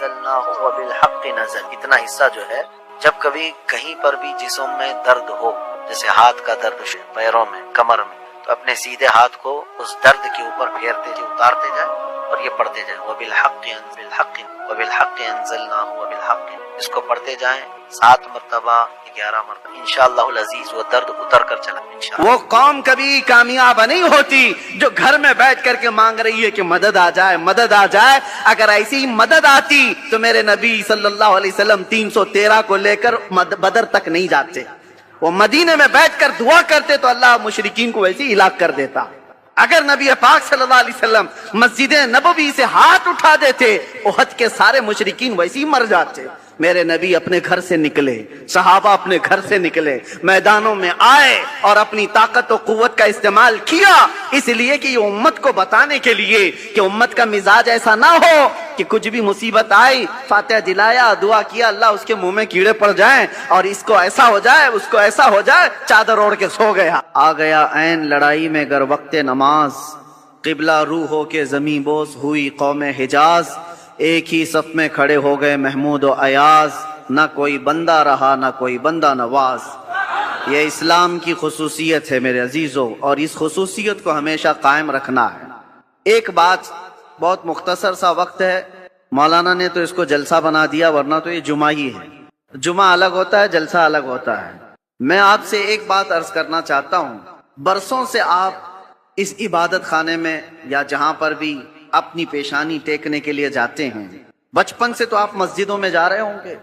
انزلناہ وبالحق نزل، اتنا حصہ جو ہے جب کبھی کہیں پر بھی جسم میں درد ہو، جیسے ہاتھ کا درد، پیروں میں، کمر میں، تو اپنے سیدھے ہاتھ کو اس درد کے اوپر پھیرتے جائے، اتارتے جائے اور یہ پڑھتے جائیں وبالحق انزلناہ وبالحق، اس کو پڑھتے جائیں 7 مرتبہ 11 مرتبہ، انشاءاللہ العزیز وہ درد اتر کر چلا انشاءاللہ۔ وہ قوم کبھی کامیاب نہیں ہوتی جو گھر میں بیٹھ کر کے مانگ رہی ہے کہ مدد آ جائے، مدد آ جائے۔ اگر ایسی مدد آتی تو میرے نبی صلی اللہ علیہ وسلم 313 کو لے کر بدر تک نہیں جاتے، وہ مدینے میں بیٹھ کر دعا کرتے تو اللہ مشرکین کو ویسے ہلاک کر دیتا۔ اگر نبی پاک صلی اللہ علیہ وسلم مسجد نبوی سے ہاتھ اٹھا دیتے، احد کے سارے مشرکین ویسے ہی مر جاتے۔ میرے نبی اپنے گھر سے نکلے، صحابہ اپنے گھر سے نکلے، میدانوں میں آئے اور اپنی طاقت و قوت کا استعمال کیا، اس لیے کہ یہ امت کو بتانے کے لیے کہ امت کا مزاج ایسا نہ ہو کہ کچھ بھی مصیبت آئی فاتحہ دلایا، دعا کیا، اللہ اس کے منہ میں کیڑے پڑ جائیں اور اس کو ایسا ہو جائے، اس کو ایسا ہو جائے، چادر اوڑھ کے سو گیا۔ آ گیا عین لڑائی میں گر وقت نماز، قبلہ رو ہو کے زمیں بوس ہوئی قوم حجاز، ایک ہی صف میں کھڑے ہو گئے محمود و ایاز، نہ کوئی بندہ رہا نہ کوئی بندہ نواز۔ یہ اسلام کی خصوصیت ہے میرے عزیزو، اور اس خصوصیت کو ہمیشہ قائم رکھنا ہے۔ ایک بات، بہت مختصر سا وقت ہے، مولانا نے تو اس کو جلسہ بنا دیا، ورنہ تو یہ جمعہ ہی ہے، جمعہ الگ ہوتا ہے، جلسہ الگ ہوتا ہے۔ میں آپ سے ایک بات عرض کرنا چاہتا ہوں، برسوں سے آپ اس عبادت خانے میں یا جہاں پر بھی اپنی پیشانی ٹیکنے کے لیے جاتے ہیں، بچپن سے تو آپ مسجدوں میں جا رہے ہوں گے،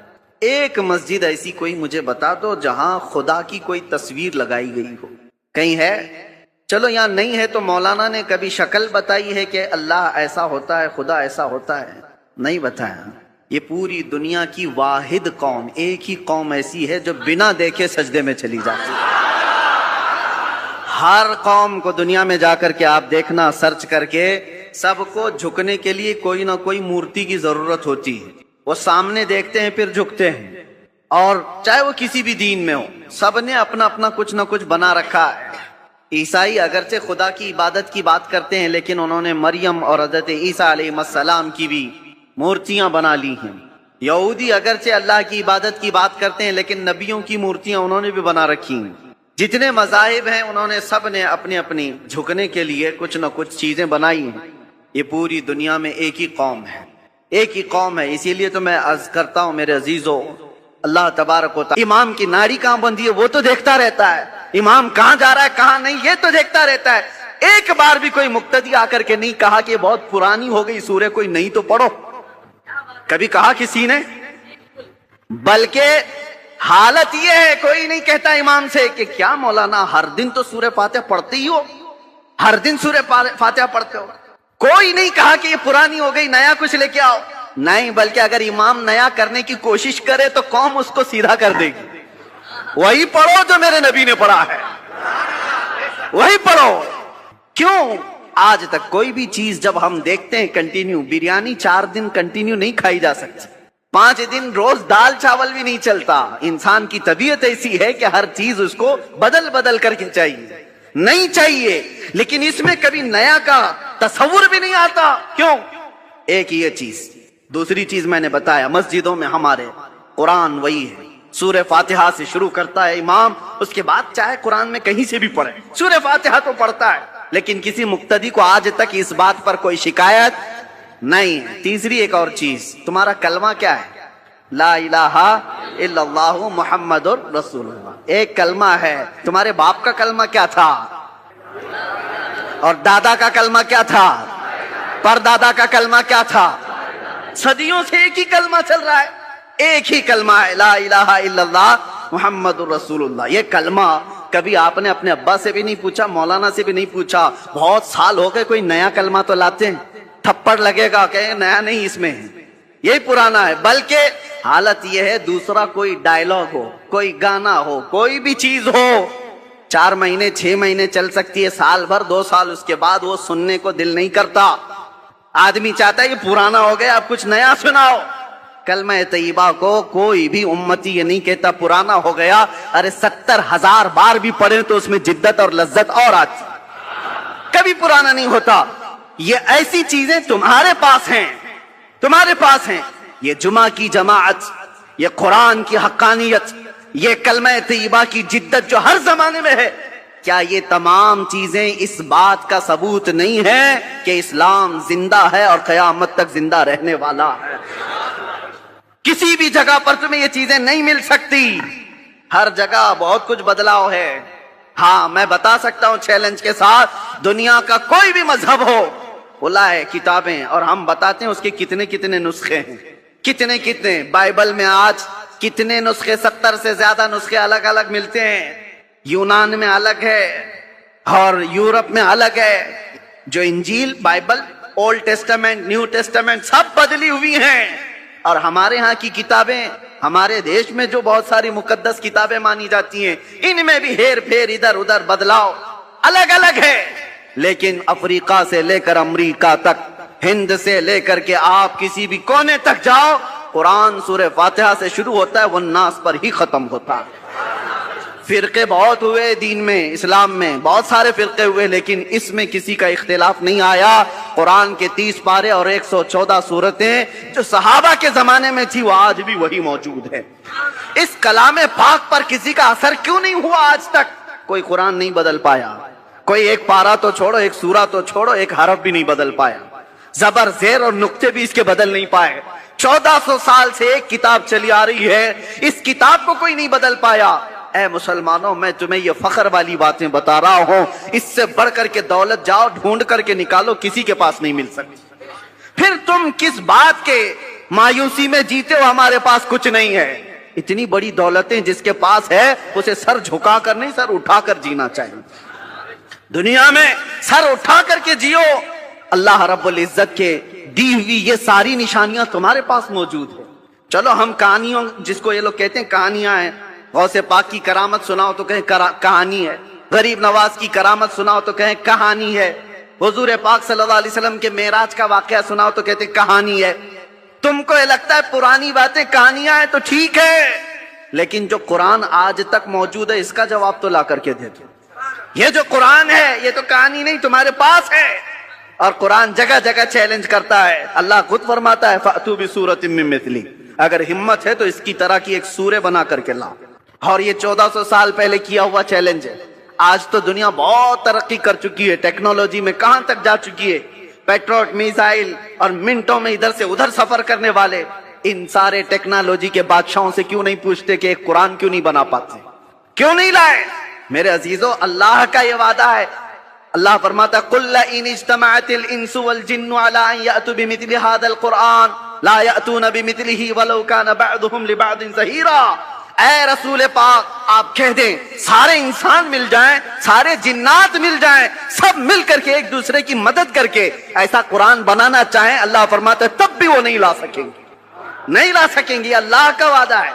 ایک مسجد ایسی کوئی مجھے بتا دو جہاں خدا کی کوئی تصویر لگائی گئی ہو، کہیں ہے؟ چلو یہاں نہیں ہے تو مولانا نے کبھی شکل بتائی ہے کہ اللہ ایسا ہوتا ہے، خدا ایسا ہوتا ہے؟ نہیں بتایا۔ یہ پوری دنیا کی واحد قوم، ایک ہی قوم ایسی ہے جو بنا دیکھے سجدے میں چلی جاتی ہے۔ ہر قوم کو دنیا میں جا کر کے آپ دیکھنا، سرچ کر کے، سب کو جھکنے کے لیے کوئی نہ کوئی مورتی کی ضرورت ہوتی ہے۔ وہ سامنے دیکھتے ہیں پھر جھکتے ہیں، اور چاہے وہ کسی بھی دین میں ہو، سب نے اپنا اپنا کچھ نہ کچھ بنا رکھا ہے۔ عیسائی اگرچہ خدا کی عبادت کی بات کرتے ہیں، لیکن انہوں نے مریم اور حضرت عیسیٰ علیہ السلام کی بھی مورتیاں بنا لی ہیں۔ یہودی اگرچہ اللہ کی عبادت کی بات کرتے ہیں، لیکن نبیوں کی مورتیاں انہوں نے بھی بنا رکھی ہیں۔ جتنے مذاہب ہیں انہوں نے سب نے اپنی اپنی جھکنے کے لیے کچھ نہ کچھ چیزیں بنائی ہیں۔ یہ پوری دنیا میں ایک ہی قوم ہے، ایک ہی قوم ہے۔ اسی لیے تو میں عرض کرتا ہوں میرے عزیزو، اللہ تبارک و تعالی امام کی ناڑی کہاں بندھی ہے وہ تو دیکھتا رہتا ہے، امام کہاں جا رہا ہے کہاں نہیں یہ تو دیکھتا رہتا ہے۔ ایک بار بھی کوئی مقتدی آ کر کے نہیں کہا کہ یہ بہت پرانی ہو گئی سورہ، کوئی نہیں تو پڑھو، کبھی کہا کسی نے؟ بلکہ حالت یہ ہے، کوئی نہیں کہتا امام سے کہ کیا مولانا ہر دن تو سورہ فاتحہ پڑھتے ہی ہو، ہر دن سورہ فاتحہ پڑھتے ہو؟ کوئی نہیں کہا کہ یہ پرانی ہو گئی، نیا کچھ لے کے آؤ، نہیں، بلکہ اگر امام نیا کرنے کی کوشش کرے تو قوم اس کو سیدھا کر دے گی۔ وہی پڑھو جو میرے نبی نے پڑھا ہے، وہی پڑھو۔ کیوں؟ آج تک کوئی بھی چیز جب ہم دیکھتے ہیں کنٹینیو، بریانی 4 دن کنٹینیو نہیں کھائی جا سکتی، 5 دن روز دال چاول بھی نہیں چلتا۔ انسان کی طبیعت ایسی ہے کہ ہر چیز اس کو بدل بدل کر کے چاہیے، نہیں چاہیے، لیکن اس میں کبھی نیا کا تصور بھی نہیں آتا۔ کیوں؟ ایک یہ چیز۔ دوسری چیز میں نے بتایا، مسجدوں میں ہمارے قرآن وہی ہے، سورہ فاتحہ سے شروع کرتا ہے امام، اس کے بعد چاہے قرآن میں کہیں سے بھی پڑھے، سورہ فاتحہ تو پڑھتا ہے، لیکن کسی مقتدی کو آج تک اس بات پر کوئی شکایت نہیں ہے۔ تیسری ایک اور چیز، تمہارا کلمہ کیا ہے؟ لا الہ الا اللہ محمد رسول اللہ، ایک کلمہ ہے۔ تمہارے باپ کا کلمہ کیا تھا؟ اور دادا کا کلمہ کیا تھا؟ پردادا کا کلمہ کیا تھا؟ صدیوں سے ایک ہی کلمہ چل رہا ہے، ایک ہی کلمہ ہے، لا الہ الا اللہ محمد رسول اللہ۔ یہ کلمہ کبھی آپ نے اپنے ابا سے بھی نہیں پوچھا، مولانا سے بھی نہیں پوچھا، بہت سال ہو گئے کوئی نیا کلمہ تو لاتے ہیں، تھپڑ لگے گا کہ نیا نہیں اس میں، یہی پرانا ہے۔ بلکہ حالت یہ ہے دوسرا کوئی ڈائلاگ ہو، کوئی گانا ہو، کوئی بھی چیز ہو، 4 مہینے 6 مہینے چل سکتی ہے، سال بھر 2 سال، اس کے بعد وہ سننے کو دل نہیں کرتا۔ آدمی چاہتا ہے یہ پرانا ہو گیا، اب کچھ نیا سناؤ۔ کلمہ طیبہ کو کوئی بھی امتی یہ نہیں کہتا پرانا ہو گیا، ارے 70,000 بار بھی پڑھیں تو اس میں جدت اور لذت اور آتی، کبھی پرانا نہیں ہوتا۔ یہ ایسی چیزیں تمہارے پاس ہیں، تمہارے پاس ہیں، یہ جمعہ کی جماعت، یہ قرآن کی حقانیت، یہ کلمہ طیبہ کی جدت جو ہر زمانے میں ہے، کیا یہ تمام چیزیں اس بات کا ثبوت نہیں ہے کہ اسلام زندہ ہے اور قیامت تک زندہ رہنے والا ہے؟ کسی بھی جگہ پر تمہیں یہ چیزیں نہیں مل سکتی، ہر جگہ بہت کچھ بدلاؤ ہے۔ ہاں میں بتا سکتا ہوں چیلنج کے ساتھ، دنیا کا کوئی بھی مذہب ہو، کھلا ہے کتابیں، اور ہم بتاتے ہیں اس کے کتنے کتنے نسخے ہیں، کتنے کتنے۔ بائبل میں آج کتنے نسخے، 70 سے زیادہ نسخے الگ الگ ملتے ہیں۔ یونان میں الگ ہے اور یورپ میں الگ ہے۔ جو انجیل، Bible, old testament, new testament سب بدلی ہوئی ہیں، اور ہمارے ہاں کی کتابیں، ہمارے دیش میں جو بہت ساری مقدس کتابیں مانی جاتی ہیں، ان میں بھی ہیر پھیر، ادھر ادھر بدلاؤ الگ الگ ہے۔ لیکن افریقہ سے لے کر امریکہ تک، ہند سے لے کر کے آپ کسی بھی کونے تک جاؤ، قرآن سورہ فاتحہ سے شروع ہوتا ہے، والناس پر ہی ختم ہوتا ہے۔ فرقے بہت ہوئے دین میں، اسلام میں بہت سارے فرقے ہوئے، لیکن اس میں کسی کا اختلاف نہیں آیا۔ قرآن کے 30 پارے اور 114 سورتیں جو صحابہ کے زمانے میں تھی، وہ آج بھی وہی موجود ہے۔ اس کلام پاک پر کسی کا اثر کیوں نہیں ہوا آج تک؟ کوئی قرآن نہیں بدل پایا، کوئی ایک پارا تو چھوڑو، ایک سورہ تو چھوڑو، ایک حرف بھی نہیں بدل پایا، زبر زیر اور نقطے بھی اس کے بدل نہیں پائے۔ 1400 سال سے ایک کتاب چلی آ رہی ہے، اس کتاب کو کوئی نہیں بدل پایا۔ اے مسلمانوں، میں تمہیں یہ فخر والی باتیں بتا رہا ہوں، اس سے بڑھ کر کے دولت جاؤ ڈھونڈ کر کے نکالو، کسی کے پاس نہیں مل سکتی۔ پھر تم کس بات کے مایوسی میں جیتے ہو ہمارے پاس کچھ نہیں ہے؟ اتنی بڑی دولتیں جس کے پاس ہے، اسے سر جھکا کر نہیں، سر اٹھا کر جینا چاہیے۔ دنیا میں سر اٹھا کر کے جیو۔ اللہ رب العزت کے دی ہوئی یہ ساری نشانیاں تمہارے پاس موجود ہیں۔ چلو ہم کہانیوں، جس کو یہ لوگ کہتے ہیں کہانیاں ہیں، غوث پاک کی کرامت سناؤ تو کہیں کہانی ہے، غریب نواز کی کرامت سناؤ تو کہیں کہانی ہے، حضور پاک صلی اللہ علیہ وسلم کے معراج کا واقعہ سناؤ تو کہتے کہانی ہے۔ تم کو یہ لگتا ہے پرانی باتیں کہانیاں ہیں تو ٹھیک ہے، لیکن جو قرآن آج تک موجود ہے، اس کا جواب تو لا کر کے دے دو۔ یہ جو قرآن ہے، یہ تو کہانی نہیں، تمہارے پاس ہے۔ اور قرآن جگہ جگہ چیلنج کرتا ہے۔ اللہ خود فرماتا ہے فَأْتُوا بِسُورَةٍ مِّن مِّثْلِهِ، اگر ہمت ہے تو اس کی طرح کی ایک سورہ بنا کر کے لاؤ۔ اور یہ 1400 سال پہلے کیا ہوا چیلنج ہے۔ آج تو دنیا بہت ترقی کر چکی ہے، ٹیکنالوجی میں کہاں تک جا چکی ہے، پیٹروٹ میزائل اور منٹوں میں ادھر سے ادھر سفر کرنے والے۔ ان سارے ٹیکنالوجی کے بادشاہوں سے کیوں نہیں پوچھتے کہ ایک قرآن کیوں نہیں بنا پاتے، کیوں نہیں لائے؟ میرے عزیزو، اللہ کا یہ وعدہ ہے۔ اللہ فرماتا قُلْ لَئِنِ اجْتَمَعَتِ الْإِنسُ وَالْجِنُّ عَلَىٰ أَن يَأْتُوا بِمِثْلِ هَٰذَا الْقُرْآنِ لَا يَأْتُونَ بِمِثْلِهِ وَلَوْ كَانَ بَعْضُهُمْ لِبَعْضٍ ظَهِيرًا۔ اے رسول پاک، آپ کہہ دیں سارے انسان مل جائیں، سارے جنات مل جائیں، سب مل کر کے ایک دوسرے کی مدد کر کے ایسا قرآن بنانا چاہیں، اللہ فرماتا ہے تب بھی وہ نہیں لا سکیں گے، نہیں لا سکیں گے، اللہ کا وعدہ ہے۔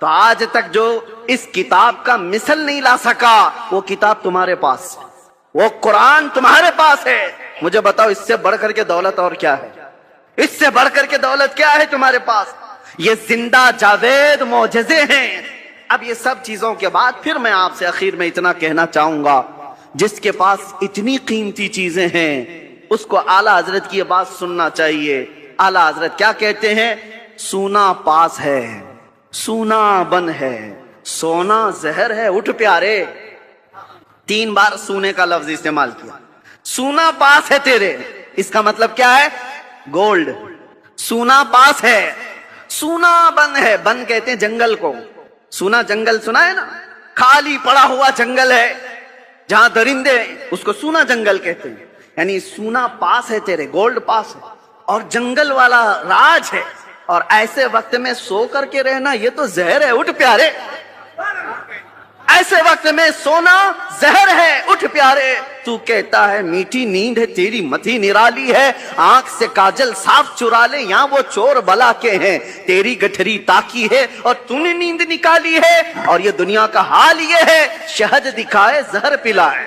تو آج تک جو اس کتاب کا مثل نہیں لا سکا، وہ کتاب تمہارے پاس ہے، وہ قرآن تمہارے پاس ہے۔ مجھے بتاؤ اس سے بڑھ کر کے دولت اور کیا ہے؟ اس سے بڑھ کر کے دولت کیا ہے تمہارے پاس؟ یہ زندہ جاوید معجزے ہیں۔ اب یہ سب چیزوں کے بعد پھر میں آپ سے آخر میں اتنا کہنا چاہوں گا، جس کے پاس اتنی قیمتی چیزیں ہیں، اس کو اعلیٰ حضرت کی یہ بات سننا چاہیے۔ اعلیٰ حضرت کیا کہتے ہیں؟ سونا پاس ہے، سونا بن ہے، سونا زہر ہے، اٹھ پیارے۔ 3 بار سونے کا لفظ استعمال کیا۔ سونا پاس ہے تیرے، اس کا مطلب کیا ہے؟ گولڈ۔ سونا پاس ہے، سونا بن ہے۔ بن کہتے ہیں جنگل کو، سونا جنگل سنا ہے نا، خالی پڑا ہوا جنگل ہے جہاں درندے، اس کو سونا جنگل کہتے ہیں۔ یعنی سونا پاس ہے تیرے، گولڈ پاس ہے، اور جنگل والا راج ہے، اور ایسے وقت میں سو کر کے رہنا یہ تو زہر ہے، اٹھ پیارے۔ ایسے وقت میں سونا زہر ہے، اٹھ پیارے۔ تو کہتا ہے میٹھی نیند ہے تیری متھی نرالی ہے، آنکھ سے کاجل صاف چرا لے یہاں وہ چور بلا کے ہیں، تیری گٹھری تاکی ہے اور تو نے نیند نکالی ہے۔ اور یہ دنیا کا حال یہ ہے، شہد دکھائے زہر پلائے،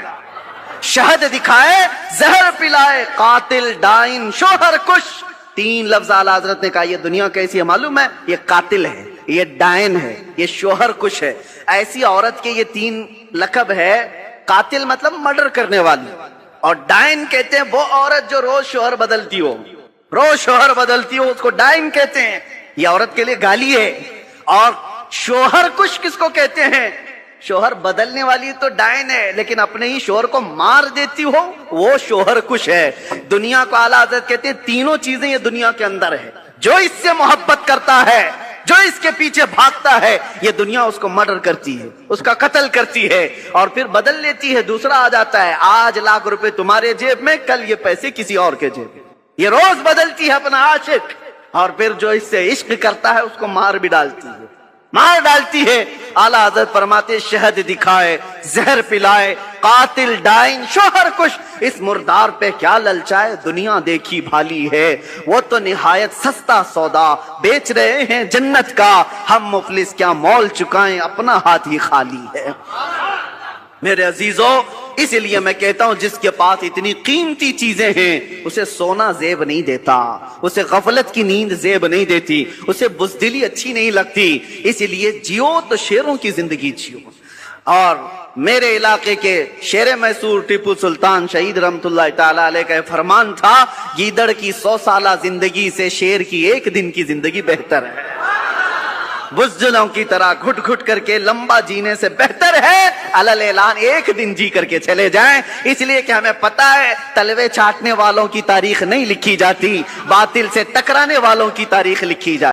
شہد دکھائے زہر پلائے، قاتل ڈائن شوہر کش۔ 3 لفظ اعلیٰ حضرت نے کہا۔ یہ دنیا کیسی ہے معلوم ہے؟ یہ قاتل ہے، یہ ڈائن ہے، یہ شوہر کش ہے۔ ایسی عورت کے یہ 3 لقب ہے۔ قاتل مطلب مرڈر کرنے والی، اور ڈائن کہتے ہیں وہ عورت جو روز شوہر بدلتی ہو، روز شوہر بدلتی ہو، اس کو ڈائن کہتے ہیں۔ یہ عورت کے لیے گالی ہے. اور شوہر کش کس کو کہتے ہیں؟ شوہر بدلنے والی تو ڈائن ہے، لیکن اپنے ہی شوہر کو مار دیتی ہو وہ شوہر کش ہے. دنیا کو اعلیٰ حضرت کہتے ہیں تینوں چیزیں یہ دنیا کے اندر ہے. جو اس سے محبت کرتا ہے، جو اس کے پیچھے بھاگتا ہے، یہ دنیا اس کو مرڈر کرتی ہے، اس کا قتل کرتی ہے اور پھر بدل لیتی ہے. دوسرا آ جاتا ہے، آج لاکھ روپے تمہارے جیب میں، کل یہ پیسے کسی اور کے جیب میں. یہ روز بدلتی ہے اپنا عاشق، اور پھر جو اس سے عشق کرتا ہے اس کو مار بھی ڈالتی ہے، مار ڈالتی ہے. اعلیٰ حضرت فرماتے شہد دکھائے، زہر پلائے، قاتل ڈائن شوہر کش، اس مردار پہ کیا للچائے، دنیا دیکھی بھالی ہے. وہ تو نہایت سستا سودا بیچ رہے ہیں جنت کا، ہم مفلس کیا مول چکائیں، اپنا ہاتھ ہی خالی ہے. میرے عزیزوں، اس لیے میں کہتا ہوں جس کے پاس اتنی قیمتی چیزیں ہیں اسے سونا زیب نہیں دیتا، اسے غفلت کی نیند زیب نہیں دیتی، اسے بزدلی اچھی نہیں لگتی. اس لیے جیو تو شیروں کی زندگی جیو. اور میرے علاقے کے شیر میسور ٹیپو سلطان شہید رحمت اللہ تعالی علیہ کا فرمان تھا، گیدڑ کی 100 سالہ زندگی سے شیر کی 1 دن کی زندگی بہتر ہے. بزدلوں کی طرح گھٹ گھٹ کر کے لمبا جینے سے بہتر ہے علل اعلان 1 دن جی کر کے چلے جائیں. اس لیے کہ ہمیں پتا ہے تلوے چاٹنے والوں کی تاریخ نہیں لکھی جاتی، باطل سے ٹکرانے والوں کی تاریخ لکھی جاتی.